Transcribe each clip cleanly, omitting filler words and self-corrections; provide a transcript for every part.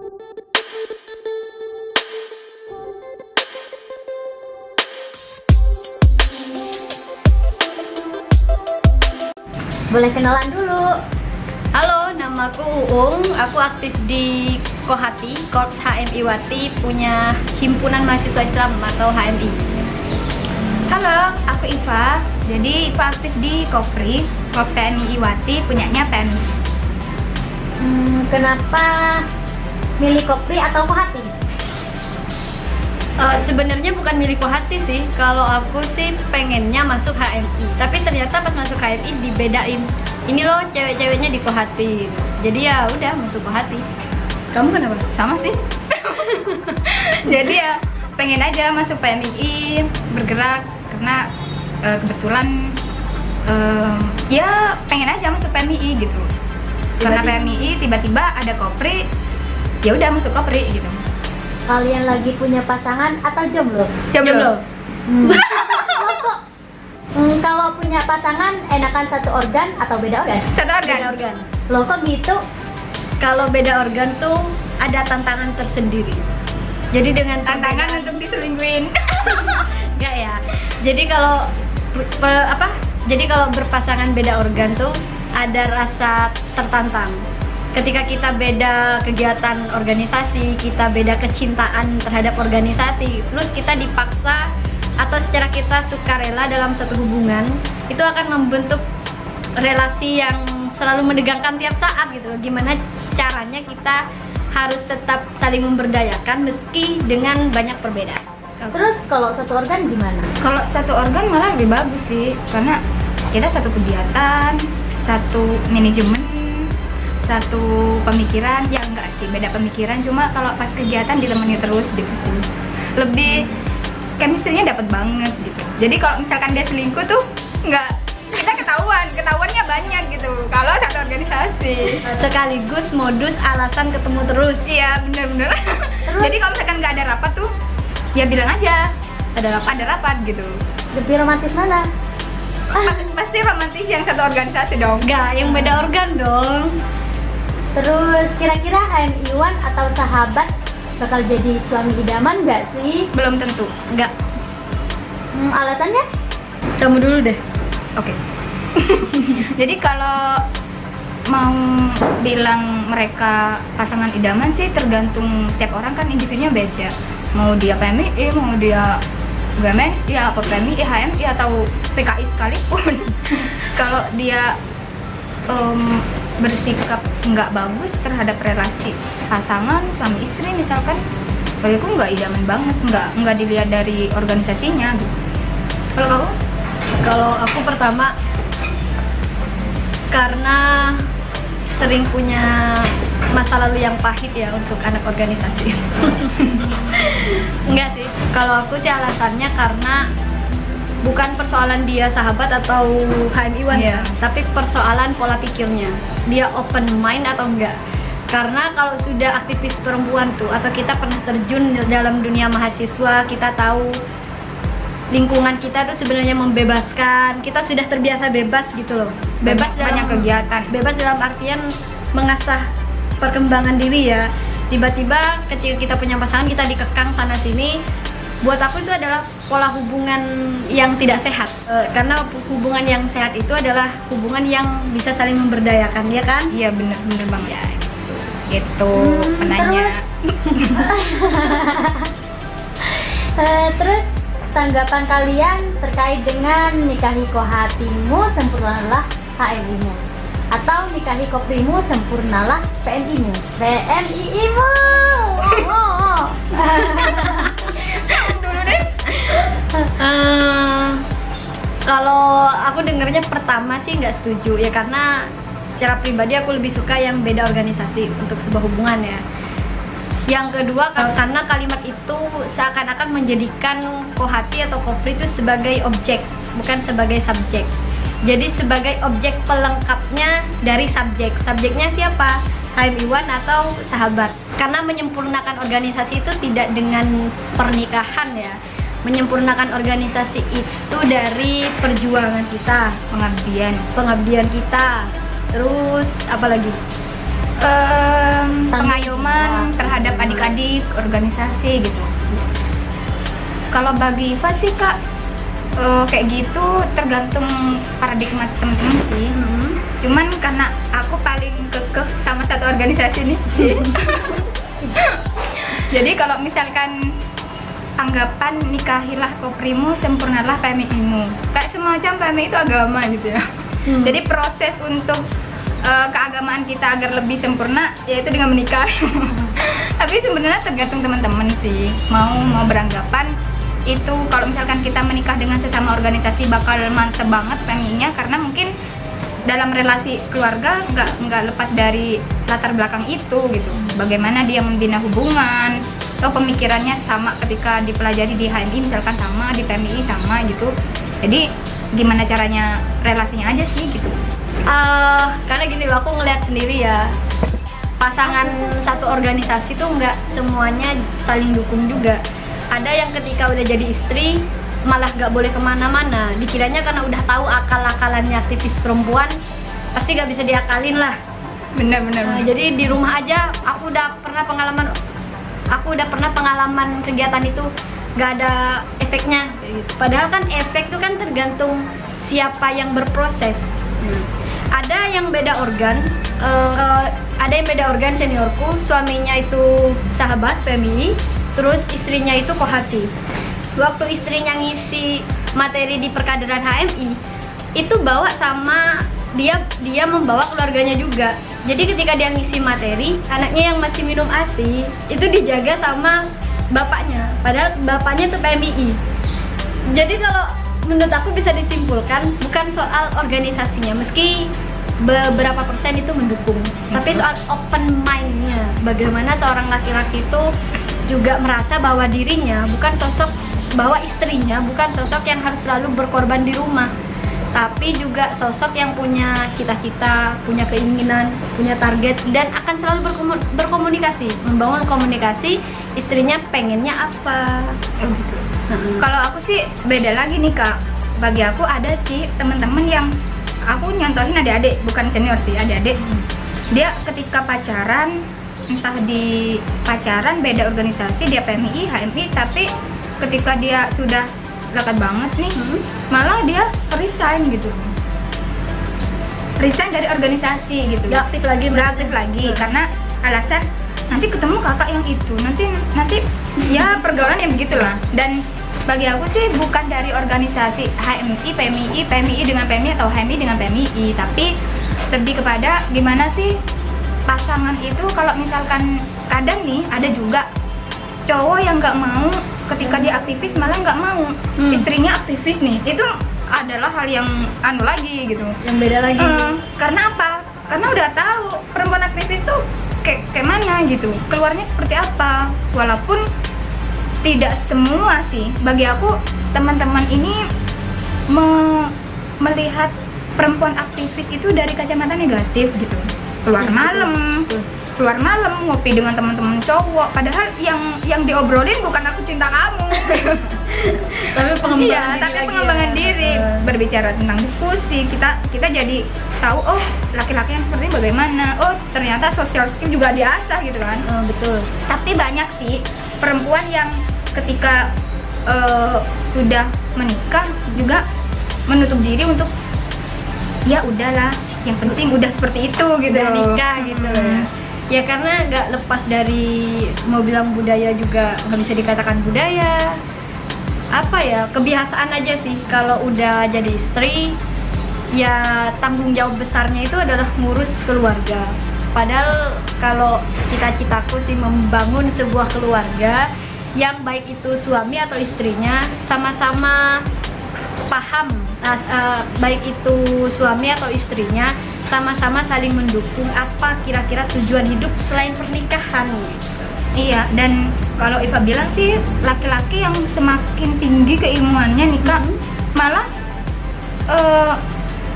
Boleh kenalan dulu. Halo, namaku Uung. Aku aktif di Kohati, Korps HMI Wati, punya Himpunan Mahasiswa Islam atau HMI. Halo, aku Iva. Jadi Iva aktif di Kopri, Korps PMI Wati, punyanya PMI. Kenapa milih Kopri atau Kohati? Sebenarnya bukan milik Kohati sih. Kalau aku sih pengennya masuk HMI, tapi ternyata pas masuk HMI dibedain. Ini loh cewek-ceweknya di Kohati. Jadi ya udah masuk Kohati. Kamu kenapa? Sama sih. Jadi ya pengen aja masuk PMI, bergerak karena kebetulan ya pengen aja masuk PMI gitu. Karena PMI tiba-tiba ada Kopri, ya udah masuk Kopri gitu. Kalian lagi punya pasangan atau jomblo? Jomblo. Lo kok kalau punya pasangan enakan satu organ atau beda organ? Satu Beda organ. organ. Lo kok gitu? Kalau beda organ tuh ada tantangan tersendiri. Jadi dengan Tantangan untuk diselingkuhin. enggak ya. Jadi kalau Jadi kalau berpasangan beda organ tuh ada rasa tertantang. Ketika kita beda kegiatan organisasi, kita beda kecintaan terhadap organisasi, terus kita dipaksa atau secara kita sukarela dalam satu hubungan, itu akan membentuk relasi yang selalu menegangkan tiap saat gitu loh. Gimana caranya kita harus tetap saling memberdayakan meski dengan banyak perbedaan. Terus kalau satu organ gimana? Kalau satu organ malah lebih bagus sih, karena kita satu kegiatan, satu manajemen, satu pemikiran. Ya enggak sih, beda pemikiran, cuma kalau pas kegiatan ditemani terus gitu sih. Lebih chemistry-nya dapat banget gitu. Jadi kalau misalkan dia selingkuh tuh enggak, kita ketahuannya banyak gitu kalau satu organisasi. Sekaligus modus alasan ketemu terus. Iya, bener-bener. Jadi kalau misalkan nggak ada rapat tuh, ya bilang aja ada rapat gitu. Lebih romantis mana? Pasti romantis yang satu organisasi dong. Enggak, yang beda organ dong. Terus kira-kira HMI-wan atau sahabat bakal jadi suami idaman nggak sih? Belum tentu. Enggak. Alasannya? Kamu dulu deh. Oke. Jadi kalau mau bilang mereka pasangan idaman sih tergantung tiap orang, kan individunya beda. Mau dia PMI, mau dia UGM, ya apa PMI, HMI atau PKI sekalipun. Kalau dia bersikap nggak bagus terhadap relasi pasangan suami istri misalkan, bagiku nggak idaman banget, nggak dilihat dari organisasinya gitu. Kalau kamu? Kalau aku pertama karena sering punya masa lalu yang pahit ya untuk anak organisasi. Enggak sih, kalau aku sih alasannya karena bukan persoalan dia sahabat atau HMI-wan ya, tapi persoalan pola pikirnya. Dia open mind atau enggak. Karena kalau sudah aktivis perempuan tuh, atau kita pernah terjun dalam dunia mahasiswa, kita tahu lingkungan kita tuh sebenarnya membebaskan. Kita sudah terbiasa bebas gitu loh. Bebas banyak kegiatan. Bebas dalam artian mengasah perkembangan diri ya. Tiba-tiba ketika kita punya pasangan, kita dikekang sana sini. Buat aku itu adalah pola hubungan yang tidak sehat. Karena hubungan yang sehat itu adalah hubungan yang bisa saling memberdayakan, ya kan? Iya, bener banget ya. Gitu penanya. Terus tanggapan kalian terkait dengan nikahi Kohatimu sempurnalah HMI-mu, atau nikahi Koprimu sempurnalah PMI-mu. PMI-mu. Kalau aku dengernya pertama sih nggak setuju ya, karena secara pribadi aku lebih suka yang beda organisasi untuk sebuah hubungan ya. Yang kedua, karena kalimat itu seakan-akan menjadikan Kohati atau Kopri itu sebagai objek, bukan sebagai subjek. Jadi sebagai objek pelengkapnya dari subjek. Subjeknya siapa? HMI-wan atau sahabat. Karena menyempurnakan organisasi itu tidak dengan pernikahan ya. Menyempurnakan organisasi itu dari perjuangan kita, pengabdian kita. Terus apa lagi? Pengayoman terhadap di organisasi gitu. Kalau bagi Iva sih Kak, kayak gitu tergantung paradigma temen-temen sih. Cuman karena aku paling kekeh sama satu organisasi nih sih. Jadi kalau misalkan anggapan nikahilah koprimu, sempurnalah PMI-mu, kayak semacam PMI itu agama gitu ya. Jadi proses untuk keagamaan kita agar lebih sempurna yaitu dengan menikah. Tapi sebenarnya tergantung teman-teman sih mau beranggapan itu kalau misalkan kita menikah dengan sesama organisasi bakal mantep banget PMI-nya, karena mungkin dalam relasi keluarga nggak lepas dari latar belakang itu gitu. Bagaimana dia membina hubungan atau pemikirannya sama ketika dipelajari di HMI misalkan sama, di PMI sama gitu. Jadi gimana caranya relasinya aja sih gitu. Karena gini loh, aku ngeliat sendiri ya, pasangan satu organisasi tuh nggak semuanya saling dukung juga. Ada yang ketika udah jadi istri malah nggak boleh kemana-mana, dikiranya karena udah tahu akal-akalannya aktivis perempuan pasti nggak bisa diakalin lah. Bener-bener. Jadi di rumah aja aku udah pernah pengalaman kegiatan itu nggak ada efeknya. Padahal kan efek itu kan tergantung siapa yang berproses. Ada yang beda organ, seniorku, suaminya itu sahabat PMI, terus istrinya itu kohati. Waktu istrinya ngisi materi di perkaderan HMI, itu bawa sama dia membawa keluarganya juga. Jadi ketika dia ngisi materi, anaknya yang masih minum ASI itu dijaga sama bapaknya, padahal bapaknya itu PMI. Jadi kalau menurut aku bisa disimpulkan bukan soal organisasinya, meski beberapa persen itu mendukung, tapi soal open mind-nya. Bagaimana seorang laki-laki itu juga merasa bahwa dirinya bukan sosok, bahwa istrinya bukan sosok yang harus selalu berkorban di rumah, tapi juga sosok yang punya cita-cita, punya keinginan, punya target, dan akan selalu berkomunikasi, membangun komunikasi istrinya pengennya apa. Gitu. Kalau aku sih beda lagi nih Kak. Bagi aku ada sih teman-teman yang aku nyontohin, adik-adik, bukan senior sih, adik-adik. Dia ketika pacaran, entah di pacaran beda organisasi, dia PMI, HMI, tapi ketika dia sudah dekat banget nih, malah dia resign gitu. Resign dari organisasi gitu. Gak aktif lagi, karena alasan nanti ketemu kakak yang itu, nanti ya pergaulan yang begitulah. Dan bagi aku sih bukan dari organisasi HMI, PMI dengan PMI atau HMI dengan PMI, tapi lebih kepada gimana sih pasangan itu. Kalau misalkan kadang nih ada juga cowok yang nggak mau ketika dia aktivis, malah nggak mau istrinya aktivis nih, itu adalah hal yang anu lagi gitu, yang beda lagi. Karena apa? Karena udah tahu perempuan aktivis tuh kayak mana gitu, keluarnya seperti apa. Walaupun tidak semua sih, bagi aku teman-teman ini melihat perempuan aktivis itu dari kacamata negatif gitu. Keluar malam ngopi dengan teman-teman cowok, padahal yang diobrolin bukan aku cinta kamu. Tapi pengembangan diri, berbicara tentang diskusi, kita jadi tahu, oh laki-laki yang seperti ini bagaimana, oh ternyata social skill juga diasah gitu kan. Betul. Tapi banyak sih perempuan yang ketika sudah menikah juga menutup diri untuk ya udahlah, yang penting udah seperti itu gitu, udah nikah gitu. Ya karena nggak lepas dari, mau bilang budaya juga nggak bisa dikatakan budaya, apa ya, kebiasaan aja sih. Kalau udah jadi istri, ya tanggung jawab besarnya itu adalah ngurus keluarga. Padahal kalau cita-citaku sih membangun sebuah keluarga yang baik itu suami atau istrinya sama-sama paham, baik itu suami atau istrinya sama-sama saling mendukung apa kira-kira tujuan hidup selain pernikahan. Iya, dan kalau Iva bilang sih laki-laki yang semakin tinggi keilmuannya nih Kak, malah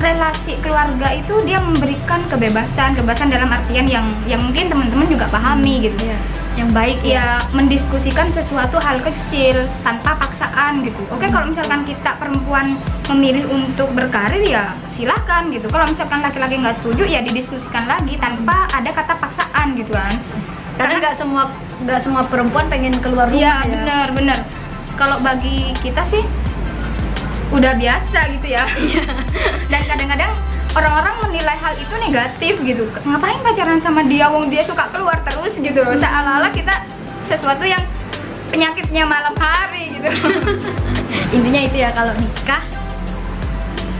relasi keluarga itu dia memberikan kebebasan dalam artian yang mungkin teman-teman juga pahami gitu ya. Yang baik ya, mendiskusikan sesuatu hal kecil tanpa paksaan gitu. Oke, kalau misalkan kita perempuan memilih untuk berkarir ya silahkan gitu. Kalau misalkan laki-laki nggak setuju ya didiskusikan lagi tanpa ada kata paksaan gitu kan. Karena nggak semua perempuan pengen keluar rumah. Iya, ya. bener. Kalau bagi kita sih udah biasa gitu ya. Dan kadang-kadang orang-orang menilai hal itu negatif gitu. Ngapain pacaran sama dia, wong dia suka keluar terus gitu loh. Seolah-olah kita sesuatu yang penyakitnya malam hari gitu. Intinya itu ya, kalau nikah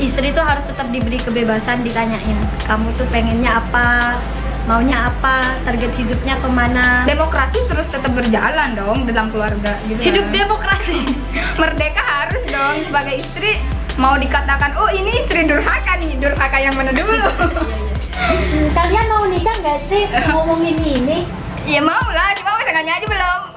istri tuh harus tetap diberi kebebasan, ditanyain kamu tuh pengennya apa, maunya apa, target hidupnya kemana. Demokrasi terus tetap berjalan dong dalam keluarga gitu. Hidup ya. demokrasi. Merdeka harus dong sebagai istri. Mau dikatakan, oh ini istri durhaka nih, durhaka yang mana dulu? Kalian mau nikah nggak sih ngomongin ini? Ya mau lah, cuma pasangannya aja belum.